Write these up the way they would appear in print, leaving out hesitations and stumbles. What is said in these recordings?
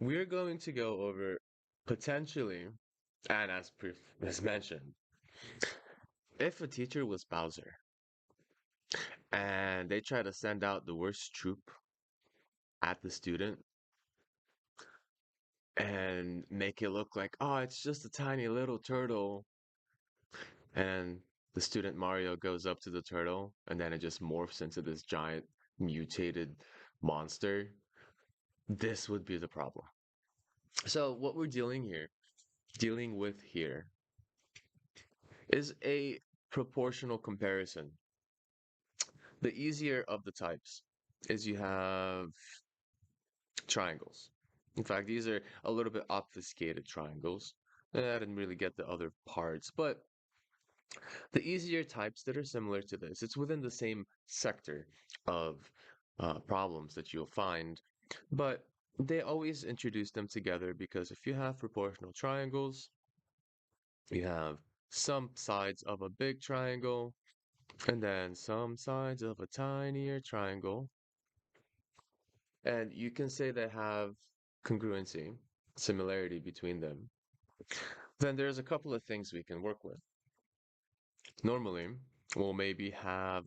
we're going to go over potentially, and as mentioned, if a teacher was Bowser and they try to send out the worst troop at the student and make it look like, oh, it's just a tiny little turtle, and the student Mario goes up to the turtle and then it just morphs into this giant mutated monster, this would be the problem. So what we're dealing with here is a proportional comparison. The easier of the types is you have triangles. In fact, these are a little bit obfuscated triangles. I didn't really get the other parts, but the easier types that are similar to this, it's within the same sector of problems that you'll find, but they always introduce them together because if you have proportional triangles, you have some sides of a big triangle and then some sides of a tinier triangle. And you can say they have congruency, similarity between them. Then there's a couple of things we can work with. Normally, we'll maybe have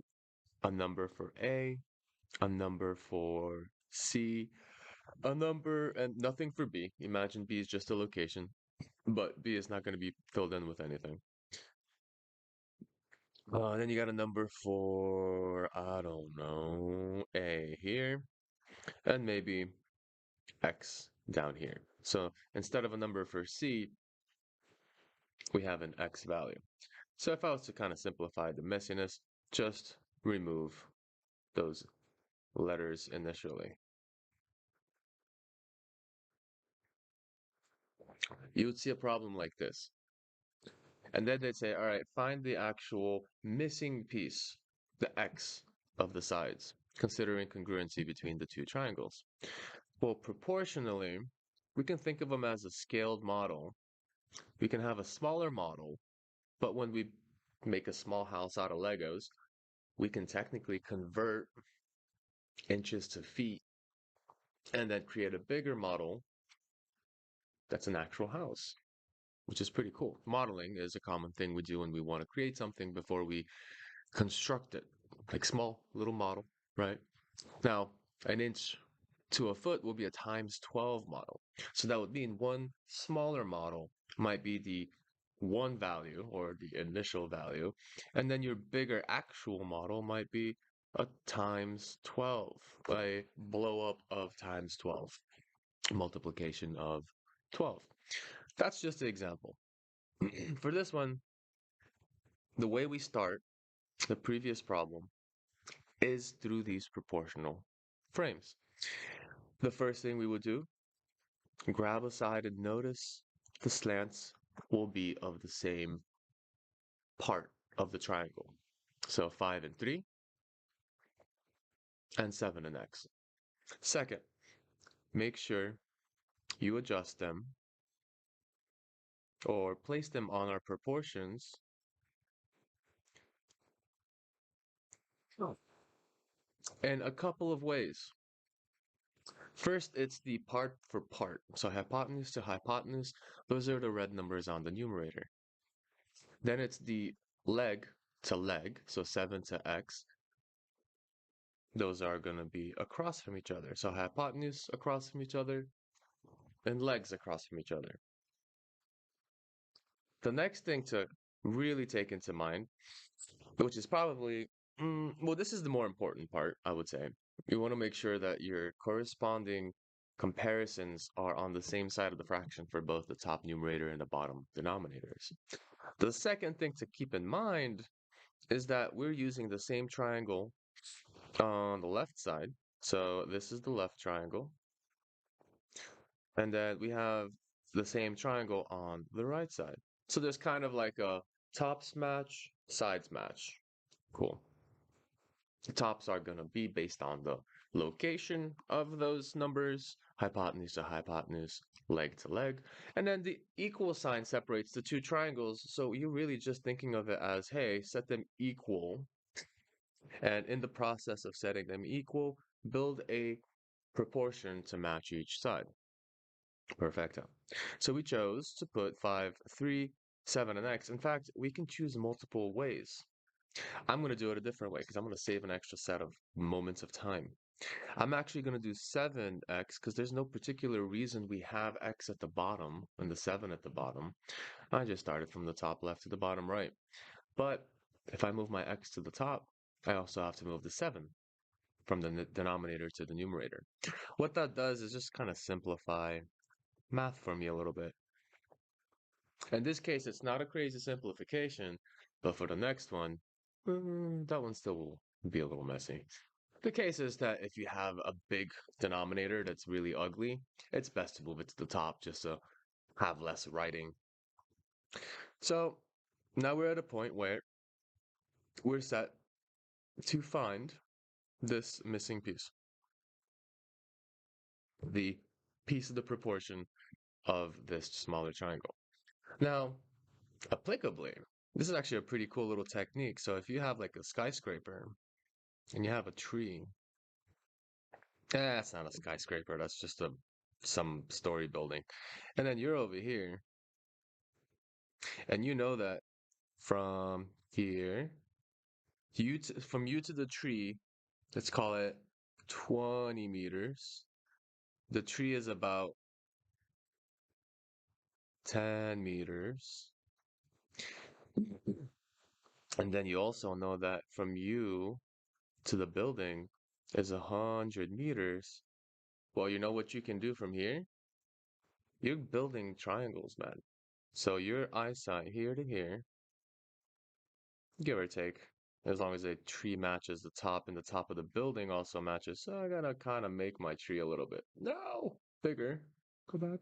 a number for A, a number for C, a number and nothing for B. Imagine B is just a location, but B is not going to be filled in with anything. Then you got a number for, I don't know, A here, and maybe X down here. So instead of a number for C, we have an X value. So if I was to kind of simplify the messiness, just remove those letters initially. You would see a problem like this. And then they'd say, all right, find the actual missing piece, the X of the sides, considering congruency between the two triangles. Well, proportionally, we can think of them as a scaled model. We can have a smaller model, but when we make a small house out of Legos, we can technically convert inches to feet and then create a bigger model that's an actual house, which is pretty cool. Modeling is a common thing we do when we want to create something before we construct it, like small little model, right? Now, an inch to a foot will be a times 12 model. So that would mean one smaller model might be the one value or the initial value, and then your bigger actual model might be a times 12, a blow up of times 12, multiplication of 12. That's just an example. For this one, the way we start the previous problem is through these proportional frames. The first thing we would do, grab a side and notice the slants will be of the same part of the triangle. So 5 and 3 and 7 and x. Second, make sure you adjust them or place them on our proportions in a couple of ways. First, it's the part for part. So hypotenuse to hypotenuse, those are the red numbers on the numerator. Then it's the leg to leg, so 7 to x. Those are going to be across from each other. So hypotenuse across from each other and legs across from each other. The next thing to really take into mind, which is probably, well, this is the more important part, I would say. You want to make sure that your corresponding comparisons are on the same side of the fraction for both the top numerator and the bottom denominators. The second thing to keep in mind is that we're using the same triangle on the left side. So this is the left triangle. And then we have the same triangle on the right side. So there's kind of like a tops match, sides match. Cool. The tops are going to be based on the location of those numbers, hypotenuse to hypotenuse, leg to leg. And then the equal sign separates the two triangles. So you're really just thinking of it as, hey, set them equal. And in the process of setting them equal, build a proportion to match each side. Perfecto. So we chose to put 5, 3, 7, and x. In fact, we can choose multiple ways. I'm going to do it a different way because I'm going to save an extra set of moments of time. I'm actually going to do 7x because there's no particular reason we have x at the bottom and the 7 at the bottom. I just started from the top left to the bottom right. But if I move my x to the top, I also have to move the 7 from the denominator to the numerator. What that does is just kind of simplify math for me a little bit. In this case, it's not a crazy simplification, but for the next one, that one still will be a little messy. The case is that if you have a big denominator that's really ugly, it's best to move it to the top just to have less writing. So now we're at a point where we're set to find this missing piece, the piece of the proportion of this smaller triangle. Now, applicably, this is actually a pretty cool little technique. So if you have like a skyscraper and you have a tree, that's not a skyscraper, that's just some story building. And then you're over here, and you know that from here, from you to the tree, let's call it 20 meters. The tree is about 10 meters. And then you also know that from you to the building is 100 meters. Well, you know what you can do from here? You're building triangles, man. So your eyesight here to here, give or take, as long as the tree matches the top and the top of the building also matches. So I gotta kind of make my tree a little bit, no, bigger. Go back.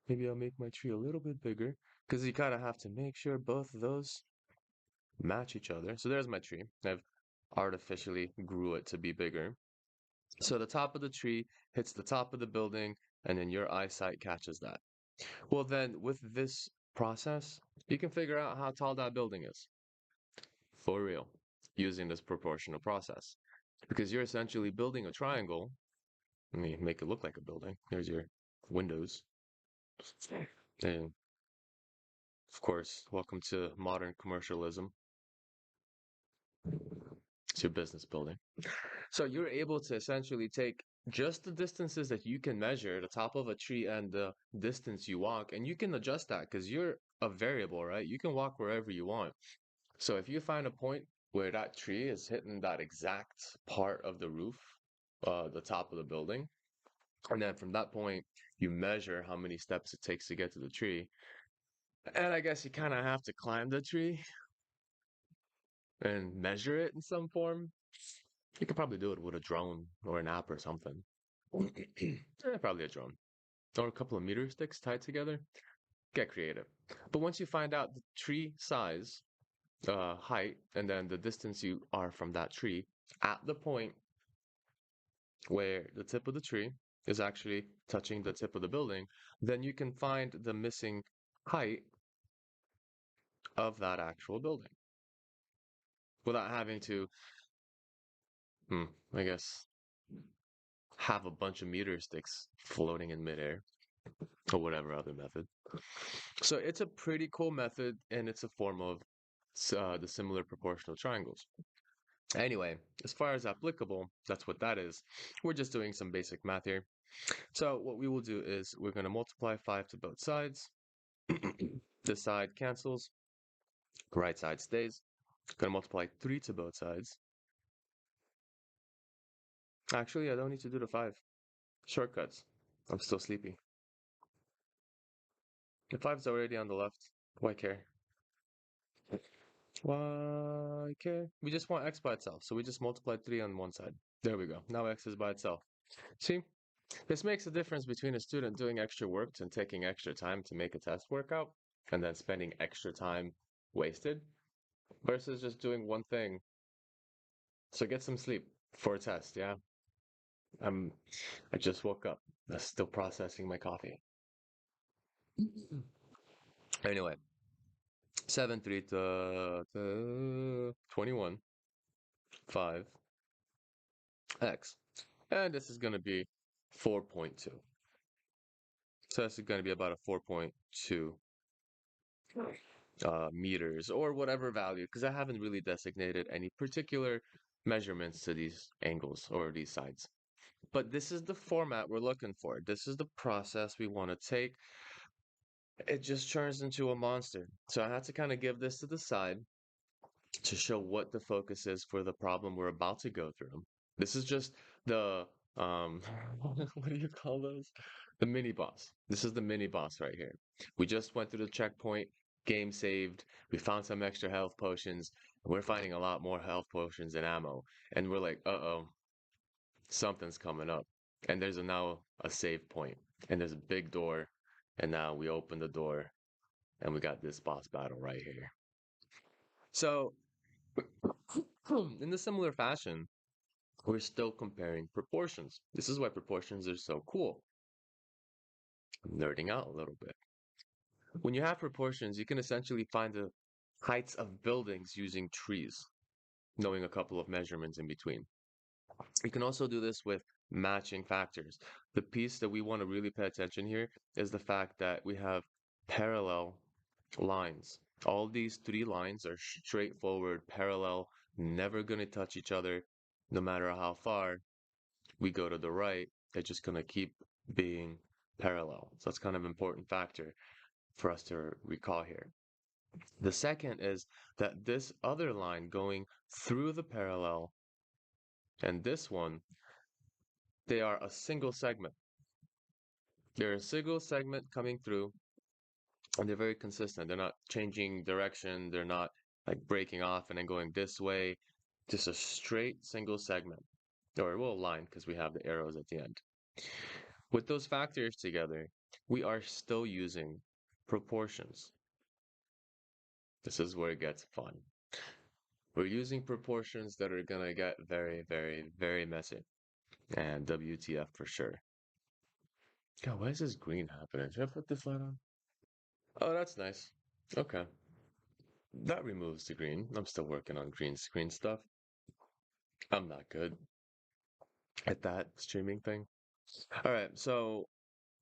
Maybe I'll make my tree a little bit bigger because you kind of have to make sure both of those match each other. So there's my tree. I've artificially grew it to be bigger. So the top of the tree hits the top of the building, and then your eyesight catches that. Well, then with this process, you can figure out how tall that building is. For real, using this proportional process. Because you're essentially building a triangle. Let me make it look like a building. Here's your windows. And of course, welcome to modern commercialism. It's your business building. So you're able to essentially take just the distances that you can measure, the top of a tree and the distance you walk, and you can adjust that because you're a variable, right? You can walk wherever you want. So if you find a point where that tree is hitting that exact part of the roof, the top of the building, and then from that point, you measure how many steps it takes to get to the tree. And I guess you kind of have to climb the tree and measure it in some form. You could probably do it with a drone or an app or something. Probably a drone. Or a couple of meter sticks tied together. Get creative. But once you find out the tree size, height, and then the distance you are from that tree, at the point where the tip of the tree is actually touching the tip of the building, then you can find the missing height of that actual building without having to, I guess, have a bunch of meter sticks floating in midair or whatever other method. So it's a pretty cool method, and it's a form of the similar proportional triangles. Anyway, as far as applicable, that's what that is. We're just doing some basic math here. So what we will do is we're going to multiply 5 to both sides. This side cancels, right side stays. Going to multiply 3 to both sides. Actually, I don't need to do the 5. Shortcuts. I'm still sleepy. The 5 is already on the left. Why care? Why care? We just want x by itself, so we just multiply 3 on one side. There we go. Now x is by itself. See? This makes a difference between a student doing extra work and taking extra time to make a test workout and then spending extra time wasted versus just doing one thing. So get some sleep for a test, yeah? I just woke up. I'm still processing my coffee. Anyway, 7, 3 to 21, 5, x. And this is going to be 4.2. So that's going to be about a 4.2 meters or whatever value, because I haven't really designated any particular measurements to these angles or these sides. But this is the format we're looking for. This is the process we want to take. It just turns into a monster. So I had to kind of give this to the side to show what the focus is for the problem we're about to go through. This is just the what do you call those? The mini boss. This is the mini boss right here. We just went through the checkpoint, game saved, we found some extra health potions, and we're finding a lot more health potions and ammo. And we're like, uh-oh, something's coming up. And there's now a save point, and there's a big door, and now we open the door, and we got this boss battle right here. So in the similar fashion, we're still comparing proportions. This is why proportions are so cool. I'm nerding out a little bit. When you have proportions, you can essentially find the heights of buildings using trees, knowing a couple of measurements in between. You can also do this with matching factors. The piece that we want to really pay attention here is the fact that we have parallel lines. All these three lines are straightforward, parallel, never going to touch each other, no matter how far we go to the right, they're just going to keep being parallel. So that's kind of an important factor for us to recall here. The second is that this other line going through the parallel and this one, they are a single segment. They're a single segment coming through, and they're very consistent. They're not changing direction. They're not like breaking off and then going this way. Just a straight single segment, or well, line, because we have the arrows at the end. With those factors together, we are still using proportions. This is where it gets fun. We're using proportions that are going to get very, very, very messy. And WTF for sure. God, why is this green happening? Should I put this light on? Oh, that's nice. Okay. That removes the green. I'm still working on green screen stuff. I'm not good at that streaming thing. All right, so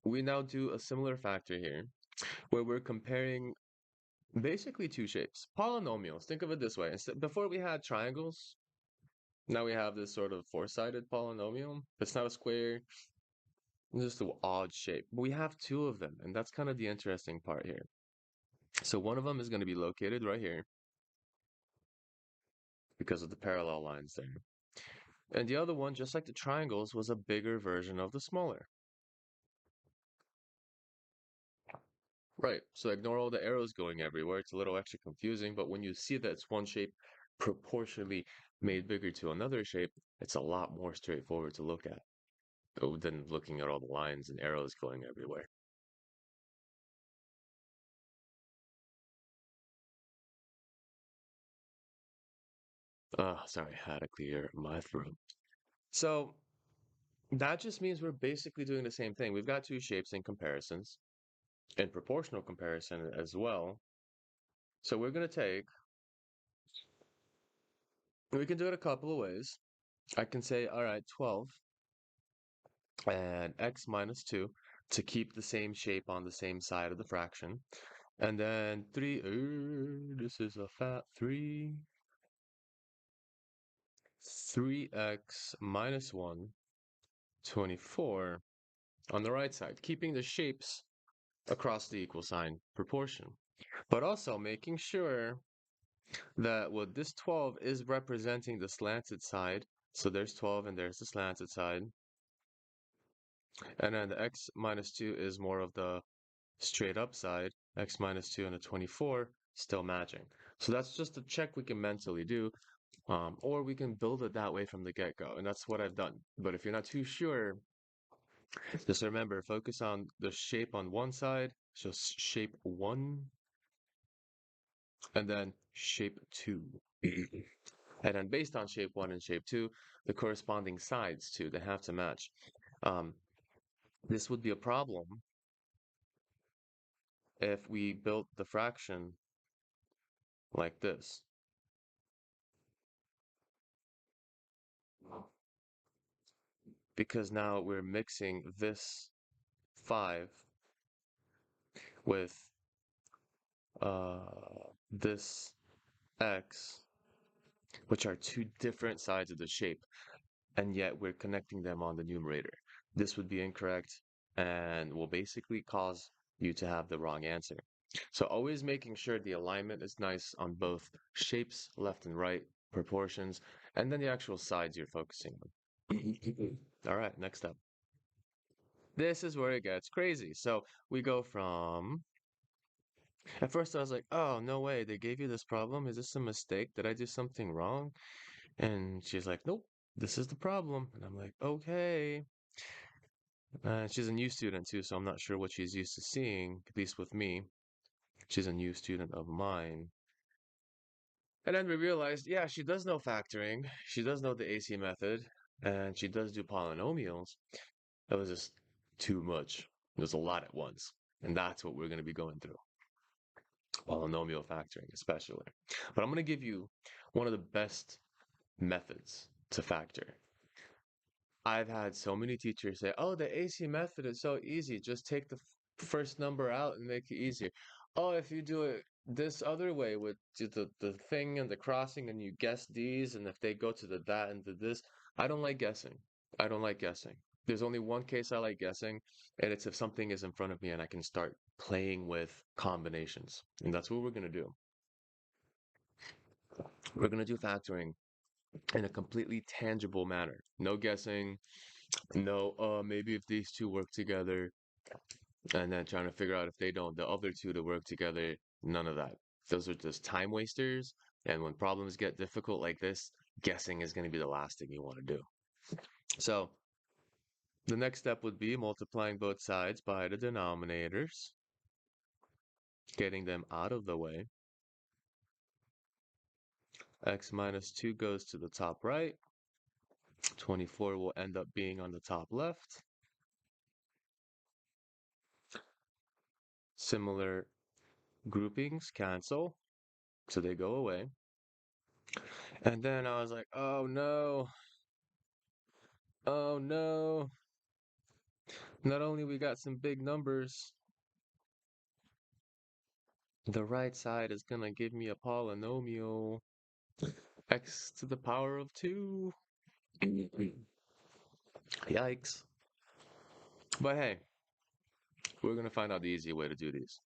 we now do a similar factor here where we're comparing basically two shapes. Polynomials, think of it this way. Before we had triangles, now we have this sort of four-sided polynomial. It's not a square, it's just an odd shape. But we have two of them, and that's kind of the interesting part here. So one of them is going to be located right here because of the parallel lines there. And the other one, just like the triangles, was a bigger version of the smaller. Right, so ignore all the arrows going everywhere. It's a little extra confusing, but when you see that it's one shape proportionally made bigger to another shape, it's a lot more straightforward to look at than looking at all the lines and arrows going everywhere. Oh, sorry, I had to clear my throat. So that just means we're basically doing the same thing. We've got two shapes in comparisons, and proportional comparison as well. So we're going to take, we can do it a couple of ways. I can say, all right, 12 and x minus 2 to keep the same shape on the same side of the fraction. And then 3, this is a fat 3, 3x minus 1, 24 on the right side, keeping the shapes across the equal sign proportion, but also making sure that what this 12 is representing the slanted side. So there's 12 and there's the slanted side. And then the x minus 2 is more of the straight up side. X minus 2 and the 24 still matching. So that's just a check we can mentally do. Or we can build it that way from the get-go. And that's what I've done. But if you're not too sure, just remember, focus on the shape on one side. So shape 1 and then shape 2. And then based on shape 1 and shape 2, the corresponding sides too, they have to match. This would be a problem if we built the fraction like this. Because now we're mixing this 5 with this x, which are two different sides of the shape, and yet we're connecting them on the numerator. This would be incorrect and will basically cause you to have the wrong answer. So always making sure the alignment is nice on both shapes, left and right, proportions, and then the actual sides you're focusing on. All right, next up. This is where it gets crazy. So we go from, at first I was like, oh, no way, they gave you this problem. Is this a mistake? Did I do something wrong? And she's like, nope, this is the problem. And I'm like, okay. She's a new student too, so I'm not sure what she's used to seeing, at least with me. She's a new student of mine. And then we realized, yeah, she does know factoring. She does know the AC method, and she does do polynomials. That was just too much. There's a lot at once. And that's what we're going to be going through. Polynomial factoring, especially. But I'm going to give you one of the best methods to factor. I've had so many teachers say, oh, the AC method is so easy. Just take the first number out and make it easier. Oh, if you do it this other way with the thing and the crossing and you guess these, and if they go to the that and the this, I don't like guessing. I don't like guessing. There's only one case I like guessing, and it's if something is in front of me and I can start playing with combinations. And that's what we're going to do. We're going to do factoring in a completely tangible manner. No guessing, no, maybe if these two work together, and then trying to figure out if they don't, the other two to work together. None of that. Those are just time wasters. And when problems get difficult like this, guessing is going to be the last thing you want to do. So the next step would be multiplying both sides by the denominators, getting them out of the way. X minus 2 goes to the top right. 24 will end up being on the top left. Similar groupings cancel, so they go away. And then I was like, oh no, oh no. Not only we got some big numbers, the right side is gonna give me a polynomial, x to the power of 2. Yikes. But hey, we're gonna find out the easy way to do these.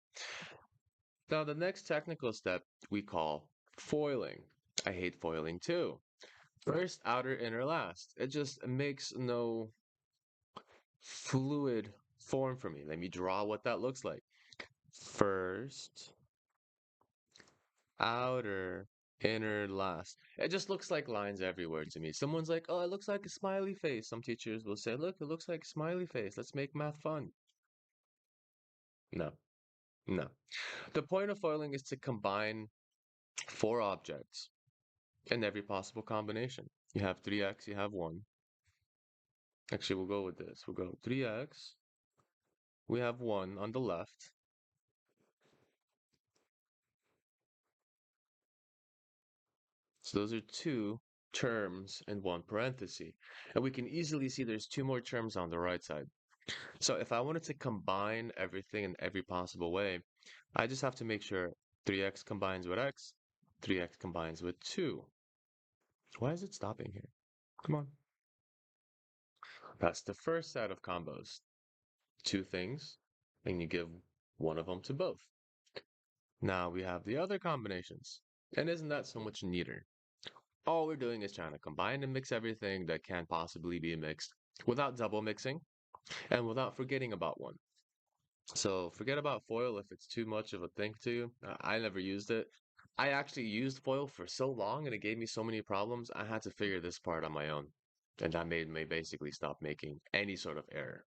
Now, the next technical step we call foiling. I hate foiling too. First, outer, inner, last. It just makes no fluid form for me. Let me draw what that looks like. First, outer, inner, last. It just looks like lines everywhere to me. Someone's like, oh, it looks like a smiley face. Some teachers will say, look, it looks like a smiley face. Let's make math fun. No, no. The point of foiling is to combine four objects in every possible combination. You have 3x, you have 1. Actually, we'll go with this. We'll go 3x. We have 1 on the left. So those are two terms in one parenthesis. And we can easily see there's two more terms on the right side. So if I wanted to combine everything in every possible way, I just have to make sure 3x combines with x, 3x combines with 2. Why is it stopping here? Come on. That's the first set of combos. Two things, and you give one of them to both. Now we have the other combinations. And isn't that so much neater? All we're doing is trying to combine and mix everything that can possibly be mixed without double mixing and without forgetting about one. So forget about foil if it's too much of a thing to you. I never used it. I actually used foil for so long and it gave me so many problems. I had to figure this part on my own. And that made me basically stop making any sort of error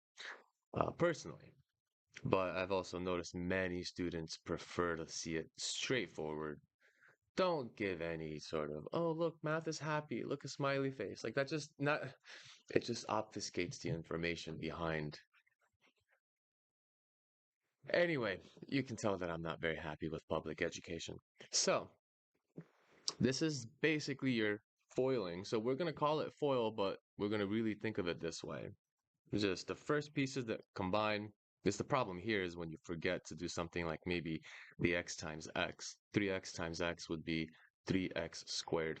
personally. But I've also noticed many students prefer to see it straightforward. Don't give any sort of, oh, look, math is happy. Look, a smiley face. Like that just not, it just obfuscates the information behind. Anyway, you can tell that I'm not very happy with public education. So, this is basically your foiling. So, we're going to call it foil, but we're going to really think of it this way. Just the first pieces that combine Because the problem here is when you forget to do something like maybe the x times x. 3x times x would be 3x squared.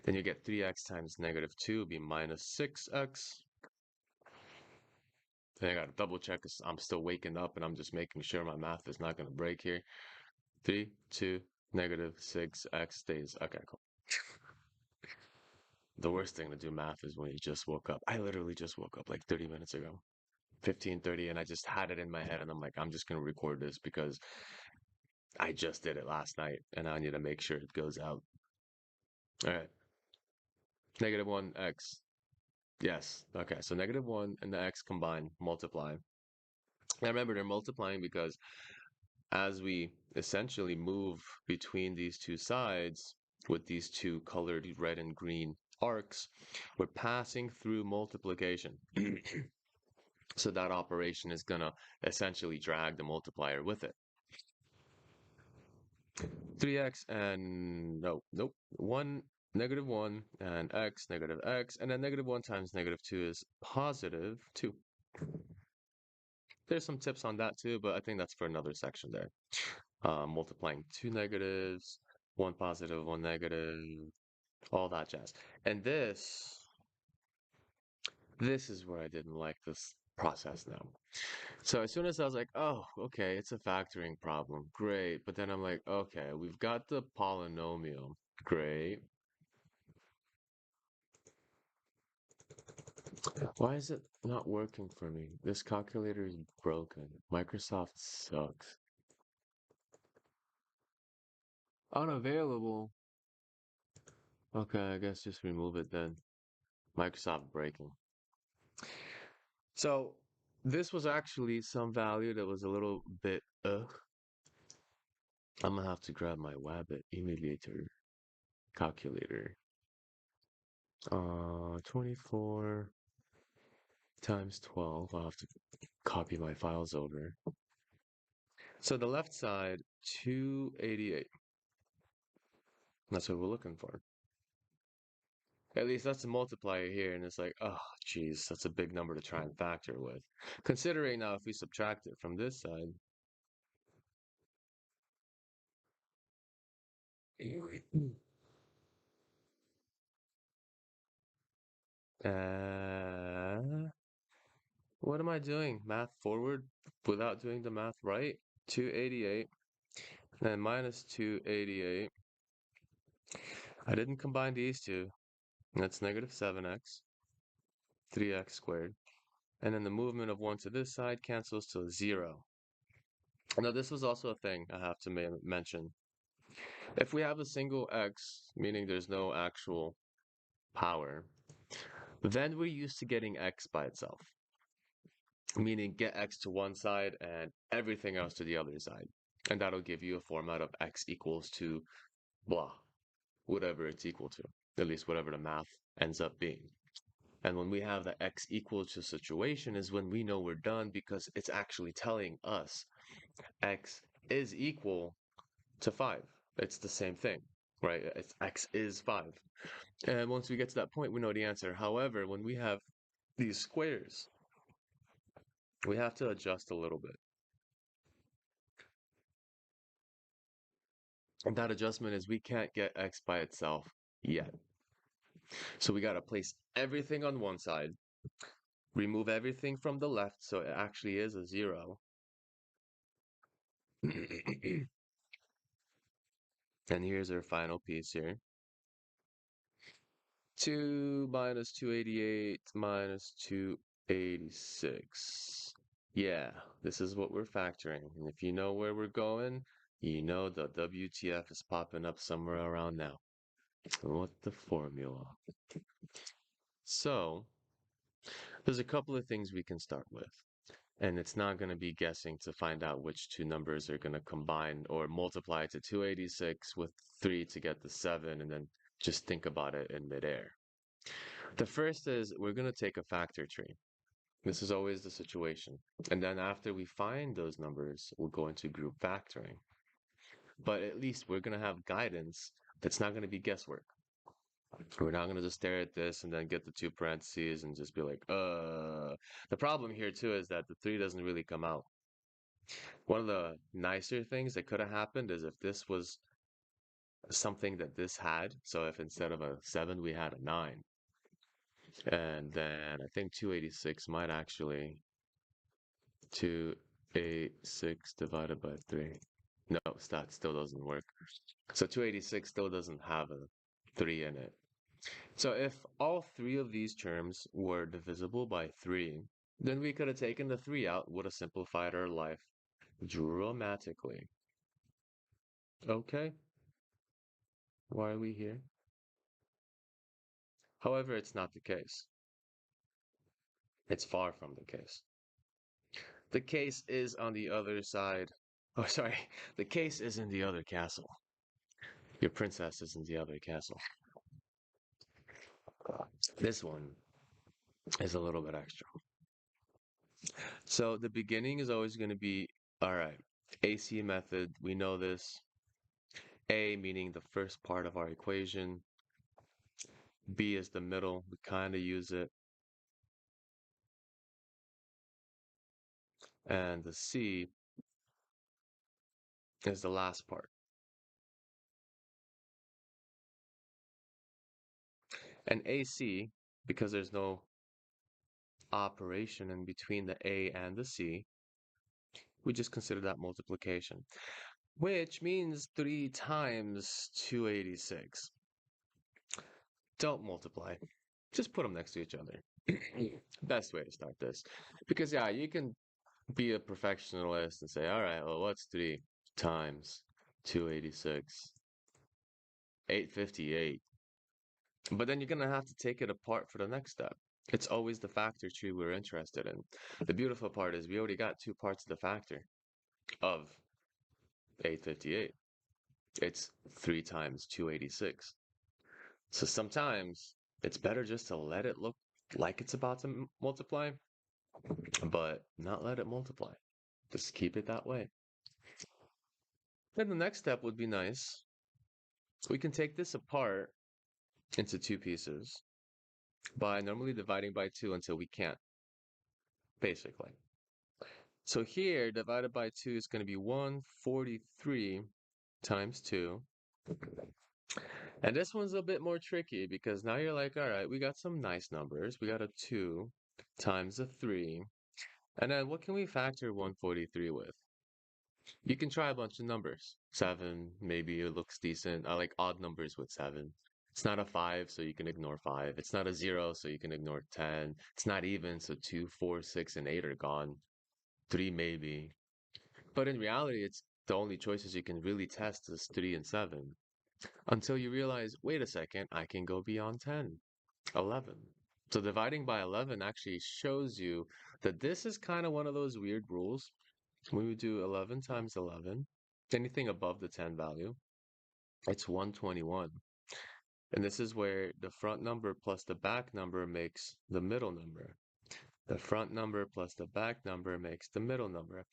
Then you get 3x times negative 2 would be minus 6x. Then I got to double check because I'm still waking up and I'm just making sure my math is not going to break here. 3, 2, negative 6x stays. Okay, cool. The worst thing to do math is when you just woke up. I literally just woke up like 30 minutes ago. 15:30, and I just had it in my head and I'm like, I'm just going to record this because I just did it last night and I need to make sure it goes out. All right. Negative 1x. Yes. Okay. So negative 1 and the x combined, multiply. Now remember, they're multiplying because as we essentially move between these two sides with these two colored red and green arcs, we're passing through multiplication. So that operation is going to essentially drag the multiplier with it. 3x and nope, 1, negative 1 and x, negative x, and then negative 1 times negative 2 is positive 2. There's some tips on that too, but I think that's for another section there. Multiplying two negatives, one positive, one negative, all that jazz. And this is where I didn't like this process now. So as soon as I was like, oh, okay, it's a factoring problem. Great. But then I'm like, okay, we've got the polynomial. Great. Why is it not working for me? This calculator is broken. Microsoft sucks. Unavailable. Okay, I guess just remove it then. Microsoft breaking. So this was actually some value that was a little bit ugh. I'm gonna have to grab my Wabbit emulator calculator. 24 times 12. I'll have to copy my files over. So the left side, 288. That's what we're looking for. At least that's the multiplier here, and it's like, oh, geez, that's a big number to try and factor with. Considering now if we subtract it from this side, what am I doing? Math forward without doing the math right? 288, and minus 288. I didn't combine these two. That's negative 7x, 3x squared. And then the movement of 1 to this side cancels to 0. Now, this was also a thing I have to mention. If we have a single x, meaning there's no actual power, then we're used to getting x by itself, meaning get x to one side and everything else to the other side. And that'll give you a format of x equals to blah, whatever it's equal to, at least whatever the math ends up being. And when we have the x equal to situation is when we know we're done because it's actually telling us x is equal to 5. It's the same thing, right? It's x is 5. And once we get to that point, we know the answer. However, when we have these squares, we have to adjust a little bit. And that adjustment is we can't get x by itself yet. So we got to place everything on one side, remove everything from the left so it actually is a 0. And here's our final piece here. 2 minus 288 minus 286. Yeah, this is what we're factoring. And if you know where we're going, you know the WTF is popping up somewhere around now. What's the formula? So, there's a couple of things we can start with. And it's not going to be guessing to find out which two numbers are going to combine or multiply to 286 with 3 to get the 7, and then just think about it in midair. The first is we're going to take a factor tree. This is always the situation. And then after we find those numbers, we'll go into group factoring. But at least we're going to have guidance that's not going to be guesswork. We're not going to just stare at this and then get the two parentheses and just be like, The problem here too is that the 3 doesn't really come out. One of the nicer things that could have happened is if this was something that this had. So if instead of a 7, we had a 9. And then I think 286 might actually 286 divided by 3. No, that still doesn't work. So 286 still doesn't have a 3 in it. So if all 3 of these terms were divisible by 3, then we could have taken the 3 out, would have simplified our life dramatically. Okay, why are we here? However, it's not the case. It's far from the case. The case is on the other side. Oh, sorry. The case is in the other castle. Your princess is in the other castle. This one is a little bit extra. So the beginning is always going to be, all right, AC method. We know this. A meaning the first part of our equation. B is the middle. We kind of use it. And the C is the last part. And AC, because there's no operation in between the A and the C, we just consider that multiplication, which means 3 times 286. Don't multiply. Just put them next to each other. Best way to start this. Because, yeah, you can be a perfectionist and say, all right, well, what's 3 times 286? 858. But then you're going to have to take it apart for the next step. It's always the factor tree we're interested in. The beautiful part is we already got 2 parts of the factor of 858. It's 3 times 286. So sometimes it's better just to let it look like it's about to multiply, but not let it multiply. Just keep it that way. Then the next step would be nice. We can take this apart into 2 pieces by normally dividing by 2 until we can't, basically. So here, divided by 2 is going to be 143 times 2. And this one's a bit more tricky because now you're like, all right, we got some nice numbers. We got a 2 times a 3. And then what can we factor 143 with? You can try a bunch of numbers. 7, maybe it looks decent. I like odd numbers with 7. It's not a 5, so you can ignore 5. It's not a 0, so you can ignore 10. It's not even, so 2, 4, 6, and 8 are gone. 3 maybe. But in reality, it's the only choices you can really test is 3 and 7. Until you realize, wait a second, I can go beyond 10, 11. So dividing by 11 actually shows you that this is kind of one of those weird rules. When we do 11 times 11, anything above the 10 value, it's 121. And this is where the front number plus the back number makes the middle number. The front number plus the back number makes the middle number.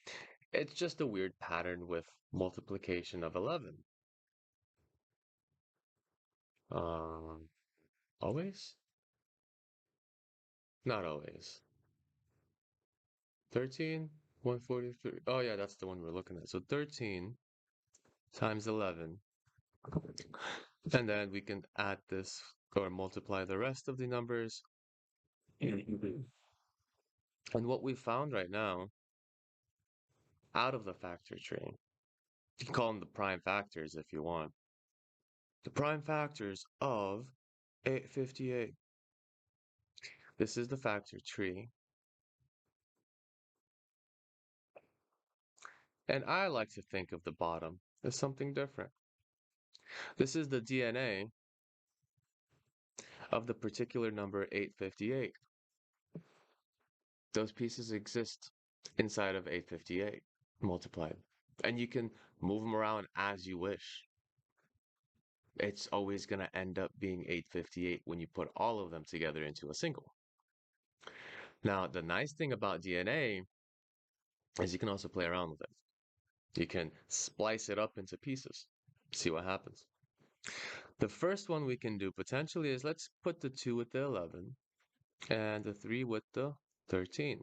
It's just a weird pattern with multiplication of 11. Always? Not always. 13, 143. Oh, yeah, that's the one we're looking at. So 13 times 11. And then we can add this or multiply the rest of the numbers. And what we found right now, out of the factor tree, you can call them the prime factors if you want. The prime factors of 858. This is the factor tree. And I like to think of the bottom as something different. This is the DNA of the particular number 858. Those pieces exist inside of 858 multiplied. And you can move them around as you wish. It's always going to end up being 858 when you put all of them together into a single. Now, the nice thing about DNA is you can also play around with it. You can splice it up into pieces, see what happens. The first one we can do potentially is let's put the 2 with the 11 and the 3 with the 13.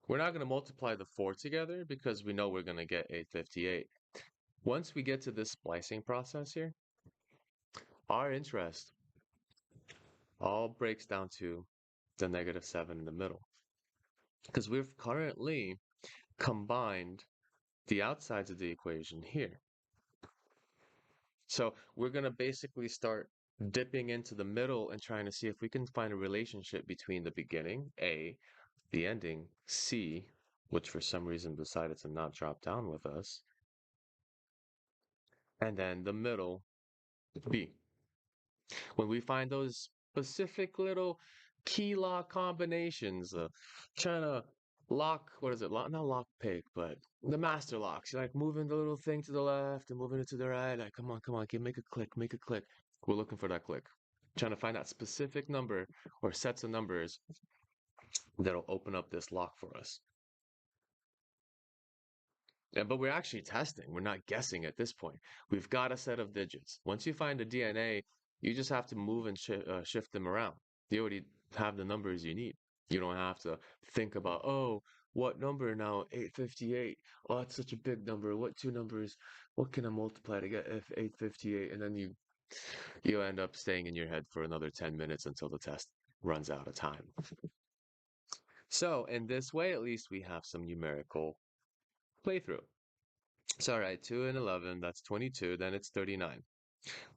We're not going to multiply the 4 together because we know we're going to get 858. Once we get to this splicing process here, our interest all breaks down to the -7 in the middle. Because we've currently combined the outsides of the equation here. So we're going to basically start dipping into the middle and trying to see if we can find a relationship between the beginning, A, the ending, C, which for some reason decided to not drop down with us, and then the middle, B. When we find those specific little key lock combinations, trying to lock, what is it? Lock, not lock pick, but the master locks. You're like moving the little thing to the left and moving it to the right. Like, come on, kid, make a click, make a click. We're looking for that click. Trying to find that specific number or sets of numbers that'll open up this lock for us. Yeah, but we're actually testing. We're not guessing at this point. We've got a set of digits. Once you find the DNA, you just have to move and shift them around. You already have the numbers you need. You don't have to think about, oh, what number now? 858. Oh, that's such a big number. What two numbers? What can I multiply to get 858? And then you end up staying in your head for another 10 minutes until the test runs out of time. So in this way, at least we have some numerical playthrough. So, all right, 2 and 11, that's 22, then it's 39.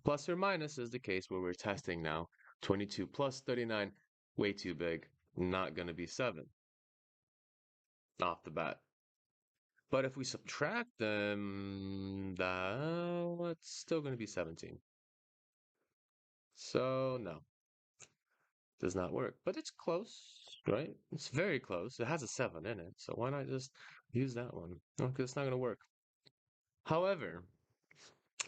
Plus or minus is the case where we're testing now. 22 plus 39, way too big, not going to be 7 off the bat. But if we subtract them, that's still going to be 17. So, no, does not work. But it's close, right? It's very close. It has a 7 in it, so why not just use that one? No, because it's not going to work. However,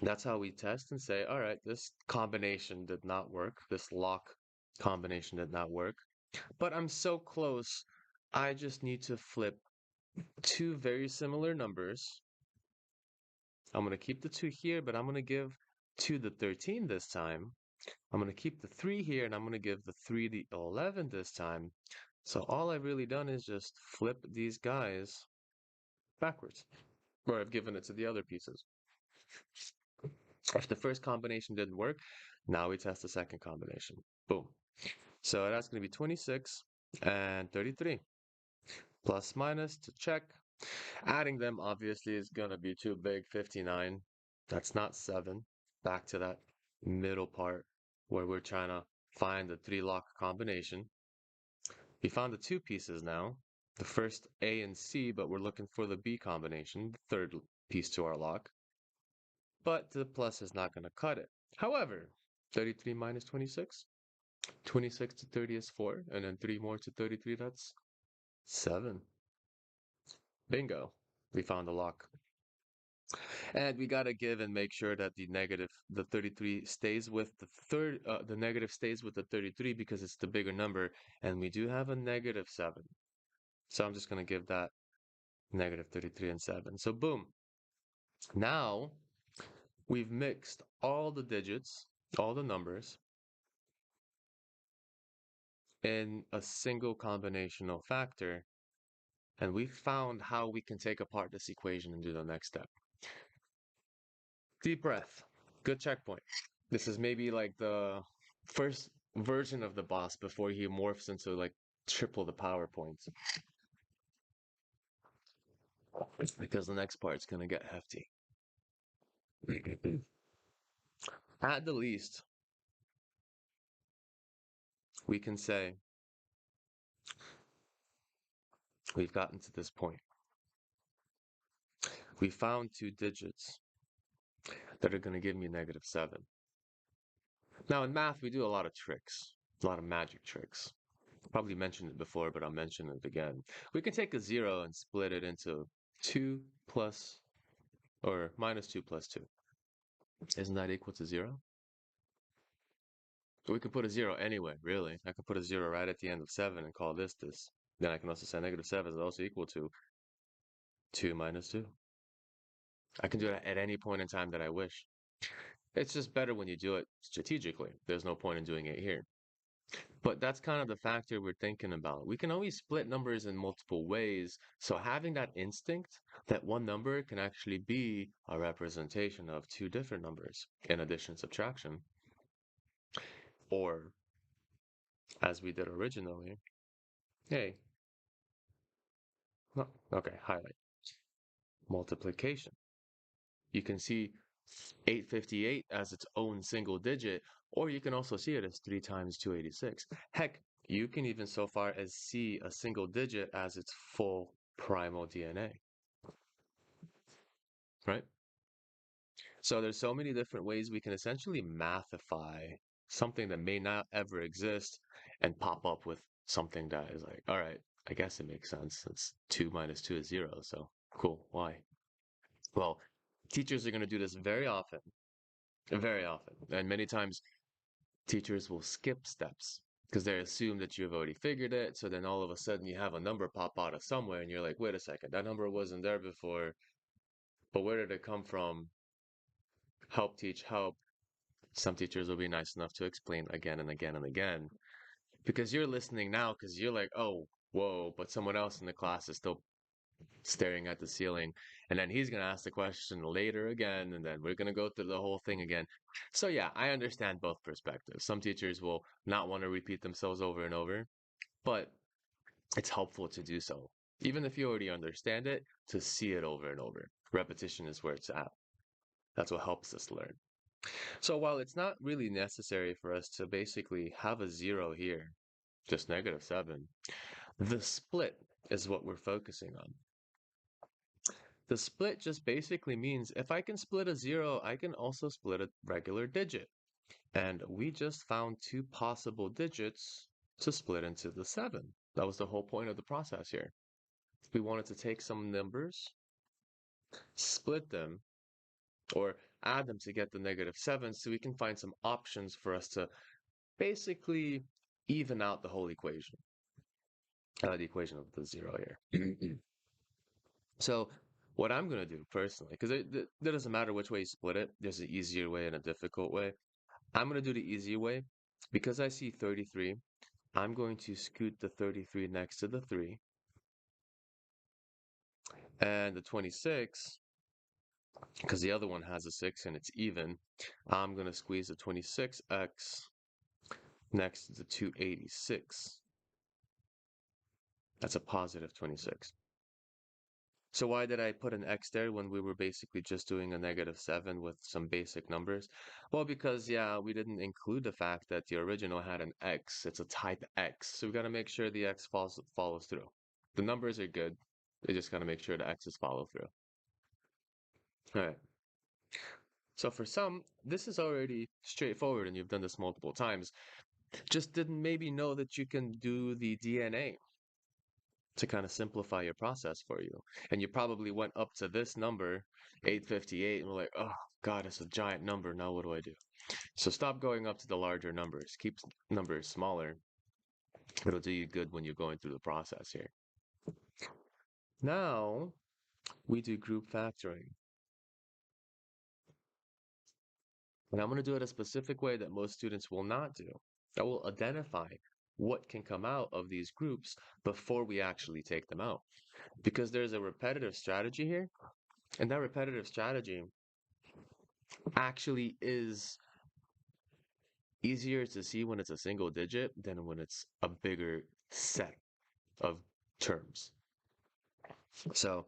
that's how we test and say, all right, this combination did not work. This lock combination did not work. But I'm so close, I just need to flip two very similar numbers. I'm going to keep the 2 here, but I'm going to give 2 the 13 this time. I'm going to keep the 3 here, and I'm going to give the 3 the 11 this time. So all I've really done is just flip these guys backwards, or I've given it to the other pieces. If the first combination didn't work, now we test the second combination. Boom. So that's going to be 26 and 33. Plus minus to check. Adding them obviously is going to be too big, 59. That's not 7. Back to that middle part where we're trying to find the 3 lock combination. We found the 2 pieces now. The first A and C, but we're looking for the B combination, the third piece to our lock. But the plus is not going to cut it. However, 33 minus 26, 26 to 30 is 4, and then 3 more to 33, that's 7. Bingo. We found the lock. And we got to give and make sure that the 33 stays with the negative stays with the 33 because it's the bigger number, and we do have a -7. So I'm just going to give that -33 and 7. So boom. Now we've mixed all the digits, all the numbers, in a single combinational factor, and we found how we can take apart this equation and do the next step. Deep breath. Good checkpoint. This is maybe like the first version of the boss before he morphs into like triple the power points. Because the next part's gonna get hefty. At the least, we can say we've gotten to this point. We found 2 digits that are going to give me -7. Now in math, we do a lot of tricks, a lot of magic tricks. Probably mentioned it before, but I'll mention it again. We can take a 0 and split it into 2 plus, or -2 plus 2. Isn't that equal to 0? We could put a 0 anyway, really. I could put a 0 right at the end of 7 and call this. Then I can also say -7 is also equal to 2 minus 2. I can do that at any point in time that I wish. It's just better when you do it strategically. There's no point in doing it here. But that's kind of the factor we're thinking about. We can always split numbers in multiple ways. So having that instinct that one number can actually be a representation of two different numbers in addition subtraction, or as we did originally, hey, no, okay, highlight multiplication. You can see 858 as its own single digit, or you can also see it as 3 times 286. Heck, you can even so far as see a single digit as its full primal DNA, right? So there's so many different ways we can essentially mathify something that may not ever exist and pop up with something that is like, all right, I guess it makes sense. It's 2 minus 2 is 0, so cool. Why? Well, teachers are going to do this very often. And many times teachers will skip steps because they assume that you've already figured it. So then all of a sudden you have a number pop out of somewhere and you're like, wait a second, that number wasn't there before, but where did it come from? Help teach, help. Some teachers will be nice enough to explain again and again and again because you're listening now because you're like, oh, whoa, but someone else in the class is still staring at the ceiling. And then he's going to ask the question later again, and then we're going to go through the whole thing again. So, yeah, I understand both perspectives. Some teachers will not want to repeat themselves over and over, but it's helpful to do so. Even if you already understand it, to see it over and over. Repetition is where it's at. That's what helps us learn. So, while it's not really necessary for us to basically have a zero here, just -7, the split is what we're focusing on. The split just basically means if I can split a zero, I can also split a regular digit. And we just found two possible digits to split into the 7. That was the whole point of the process here. We wanted to take some numbers, split them, or add them to get the -7 so we can find some options for us to basically even out the whole equation. The equation of the zero here. So what I'm going to do personally, because it doesn't matter which way you split it, there's an easier way and a difficult way. I'm going to do the easy way. Because I see 33, I'm going to scoot the 33 next to the 3. And the 26, because the other one has a 6 and it's even, I'm going to squeeze the 26x next to the 286. That's a positive 26. So why did I put an x there when we were basically just doing a -7 with some basic numbers? Well, because yeah, we didn't include the fact that the original had an x. It's a type x. So we got to make sure the x follows through. The numbers are good. They just got to make sure the x's follow through. All right. So for some, this is already straightforward and you've done this multiple times. Just didn't maybe know that you can do the DNA to kind of simplify your process for you. And you probably went up to this number, 858, and were like, oh, God, it's a giant number. Now what do I do? So stop going up to the larger numbers. Keep numbers smaller. It'll do you good when you're going through the process here. Now we do group factoring. And I'm going to do it a specific way that most students will not do. I will identify what can come out of these groups before we actually take them out. Because there's a repetitive strategy here, and that repetitive strategy actually is easier to see when it's a single digit than when it's a bigger set of terms. So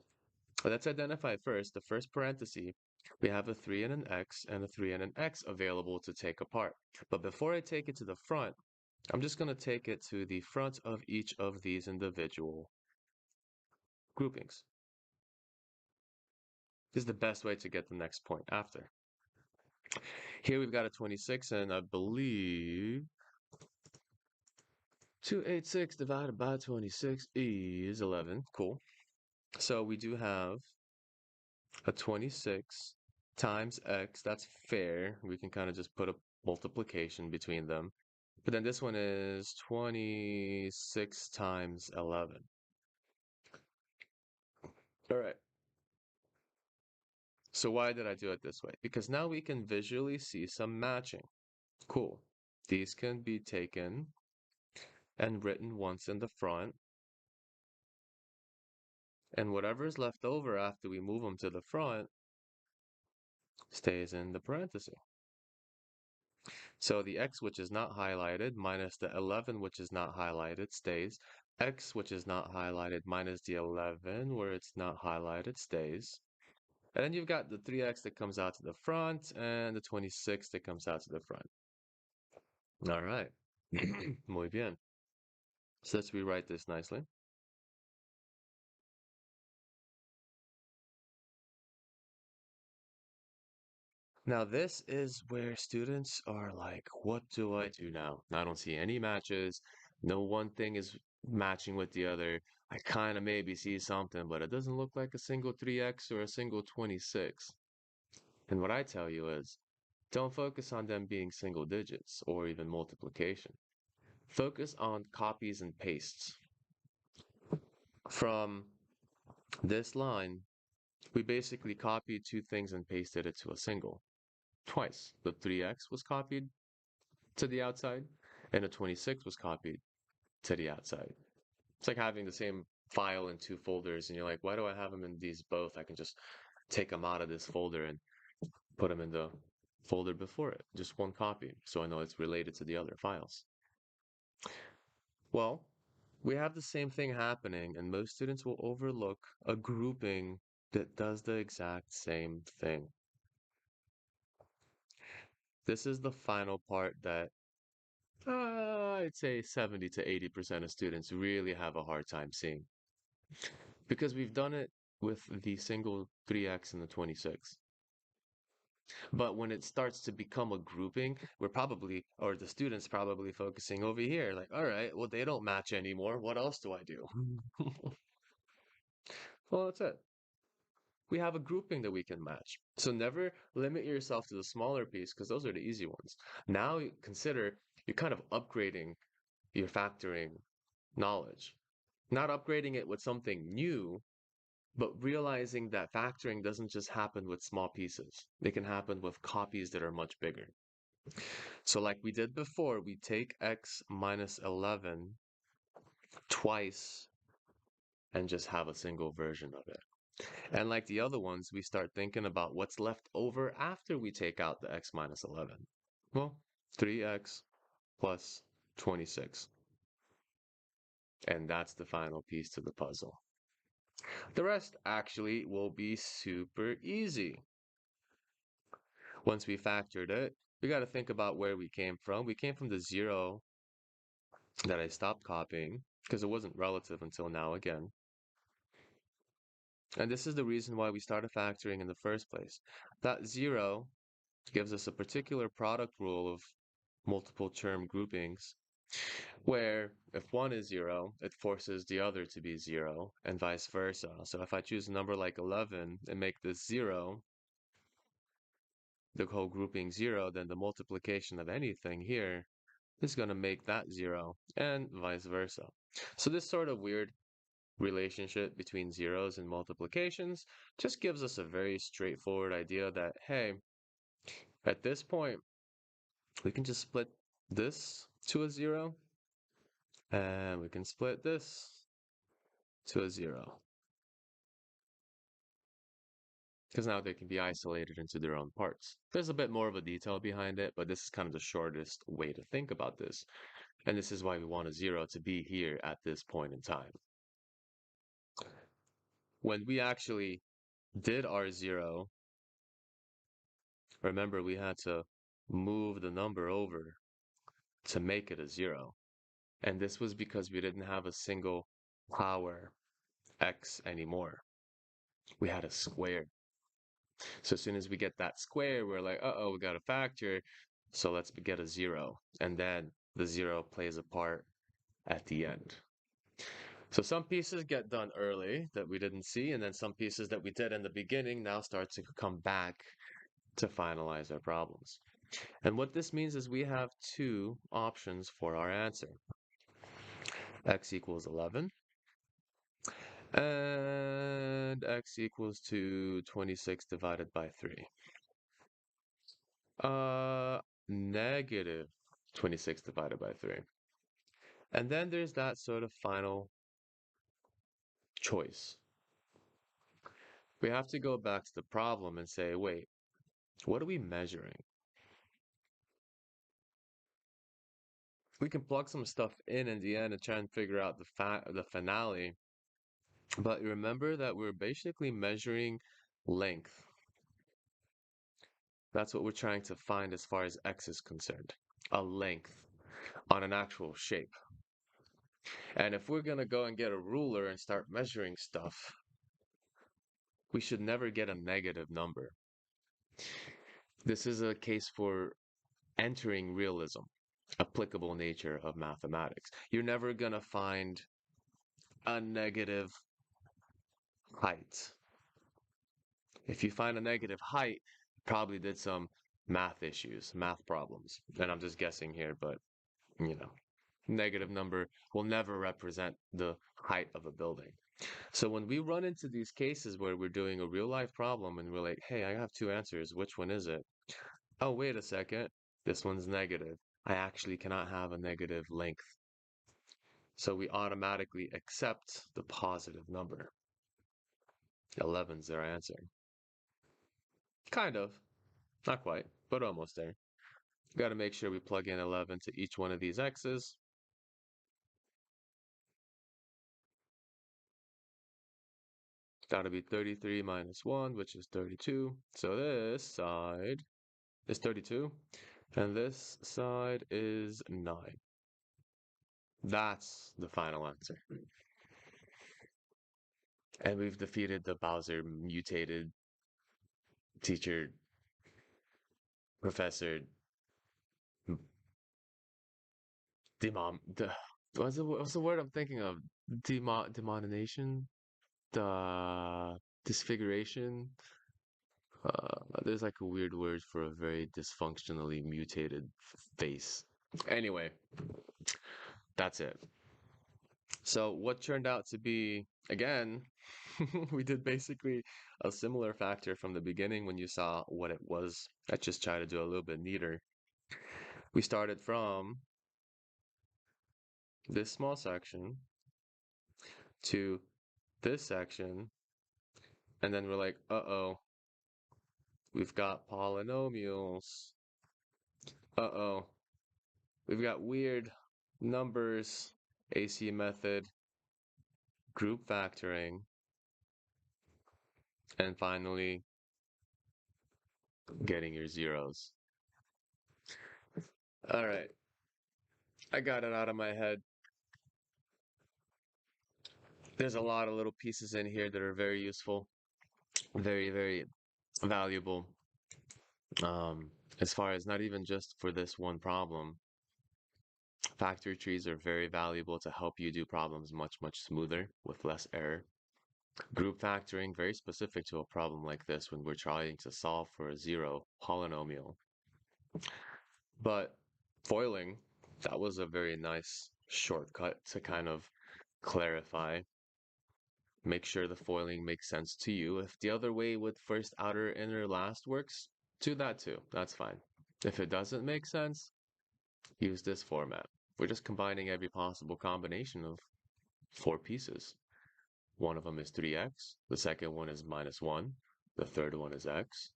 let's identify first the first parenthesis. We have a 3 and an x and a 3 and an x available to take apart. But before I take it to the front, I'm just going to take it to the front of each of these individual groupings. This is the best way to get the next point after. Here we've got a 26, and I believe 286 divided by 26 is 11. Cool. So we do have a 26 times x. That's fair. We can kind of just put a multiplication between them. But then this one is 26 times 11. All right. So why did I do it this way? Because now we can visually see some matching. Cool. These can be taken and written once in the front, and whatever's left over after we move them to the front stays in the parenthesis. So the x, which is not highlighted, minus the 11, which is not highlighted, stays. X, which is not highlighted, minus the 11, where it's not highlighted, stays. And then you've got the 3x that comes out to the front, and the 26 that comes out to the front. All right. Muy bien. So let's rewrite this nicely. Now, this is where students are like, what do I do now? I don't see any matches. No one thing is matching with the other. I kind of maybe see something, but it doesn't look like a single 3x or a single 26. And what I tell you is, don't focus on them being single digits or even multiplication. Focus on copies and pastes. From this line, we basically copied two things and pasted it to a single. Twice. The 3x was copied to the outside, and a 26 was copied to the outside. It's like having the same file in two folders, and you're like, why do I have them in these both? I can just take them out of this folder and put them in the folder before it. Just one copy, so I know it's related to the other files. Well, we have the same thing happening, and most students will overlook a grouping that does the exact same thing. This is the final part that I'd say 70 to 80% of students really have a hard time seeing. Because we've done it with the single 3x and the 26. But when it starts to become a grouping, we're probably, or the students probably focusing over here, like, all right, well, they don't match anymore. What else do I do? Well, that's it. We have a grouping that we can match. So never limit yourself to the smaller piece because those are the easy ones. Now consider you're kind of upgrading your factoring knowledge. Not upgrading it with something new, but realizing that factoring doesn't just happen with small pieces. It can happen with copies that are much bigger. So like we did before, we take x minus 11 twice and just have a single version of it. And like the other ones, we start thinking about what's left over after we take out the x minus 11. Well, 3x plus 26. And that's the final piece to the puzzle. The rest actually will be super easy. Once we factored it, we got to think about where we came from. We came from the 0 that I stopped copying because it wasn't relative until now again. And this is the reason why we started factoring in the first place. That 0 gives us a particular product rule of multiple term groupings where if one is 0, it forces the other to be 0 and vice versa. So if I choose a number like 11 and make this 0, the whole grouping 0, then the multiplication of anything here is going to make that 0 and vice versa. So this sort of weird relationship between zeros and multiplications just gives us a very straightforward idea that, hey, at this point, we can just split this to a 0, and we can split this to a 0. Because now they can be isolated into their own parts. There's a bit more of a detail behind it, but this is kind of the shortest way to think about this. And this is why we want a 0 to be here at this point in time. When we actually did our 0, remember we had to move the number over to make it a 0. And this was because we didn't have a single power x anymore. We had a square. So as soon as we get that square, we're like, uh-oh, we got a factor. So let's get a 0. And then the 0 plays a part at the end. So some pieces get done early that we didn't see, and then some pieces that we did in the beginning now start to come back to finalize our problems. And what this means is we have two options for our answer. X equals 11 and and x equals to 26 divided by 3. Negative 26 divided by 3. And then there's that sort of final choice. We have to go back to the problem and say, wait, what are we measuring? We can plug some stuff in the end and try and figure out the finale. But remember that we're basically measuring length. That's what we're trying to find as far as x is concerned. A length on an actual shape. And if we're going to go and get a ruler and start measuring stuff, we should never get a negative number. This is a case for entering realism, applicable nature of mathematics. You're never going to find a negative height. If you find a negative height, you probably did some math issues, math problems. And I'm just guessing here, but you know, negative number will never represent the height of a building. So when we run into these cases where we're doing a real life problem and we're like, hey, I have two answers, which one is it? Oh, wait a second, this one's negative. I actually cannot have a negative length. So we automatically accept the positive number. 11's their answer. Kind of. Not quite, but almost there. Got to make sure we plug in 11 to each one of these x's. Got to be 33 minus 1, which is 32. So this side is 32, and this side is 9. That's the final answer. And we've defeated the Bowser mutated teacher, professor, demon. What's the word I'm thinking of? Demonization? The disfiguration? There's like a weird word for a very dysfunctionally mutated face. Anyway, that's it. So what turned out to be, again, we did basically a similar factor from the beginning when you saw what it was. I just tried to do a little bit neater. We started from this small section to this section, and then we're like, uh-oh, we've got polynomials. Uh-oh, we've got weird numbers, AC method, group factoring, and finally getting your zeros. All right, I got it out of my head. There's a lot of little pieces in here that are very useful, very, very valuable. As far as not even just for this one problem, factor trees are very valuable to help you do problems much, much smoother with less error. Group factoring, very specific to a problem like this when we're trying to solve for a zero polynomial. But foiling, that was a very nice shortcut to kind of clarify. Make sure the foiling makes sense to you. If the other way with first, outer, inner, last works, do that too. That's fine. If it doesn't make sense, use this format. We're just combining every possible combination of 4 pieces. One of them is 3x, the second one is minus 1, the third one is x,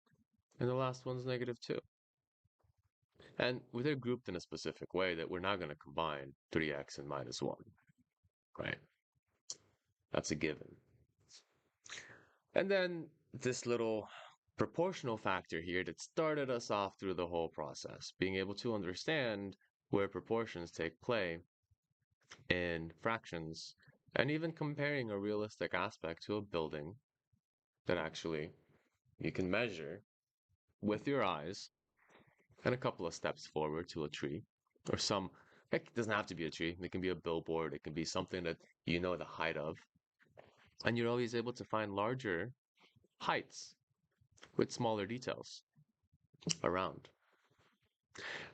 and the last one's negative 2. And they're grouped in a specific way that we're not going to combine 3x and minus 1, right? That's a given. And then this little proportional factor here that started us off through the whole process, being able to understand where proportions take play in fractions, and even comparing a realistic aspect to a building that actually you can measure with your eyes, and a couple of steps forward to a tree, or some, it doesn't have to be a tree, it can be a billboard, it can be something that you know the height of, and you're always able to find larger heights with smaller details around.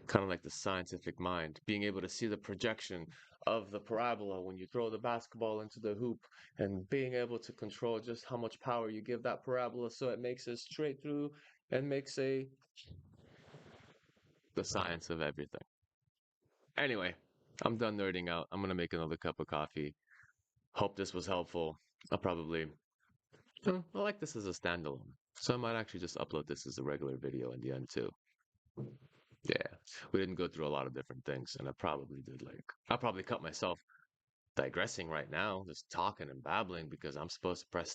Kind of like the scientific mind, being able to see the projection of the parabola when you throw the basketball into the hoop, and being able to control just how much power you give that parabola so it makes it straight through and makes the science of everything. Anyway, I'm done nerding out. I'm gonna make another cup of coffee. Hope this was helpful. I'll probably I like this as a standalone. So I might actually just upload this as a regular video in the end too. Yeah. We didn't go through a lot of different things, and I probably did I'll probably cut myself digressing right now, just talking and babbling because I'm supposed to press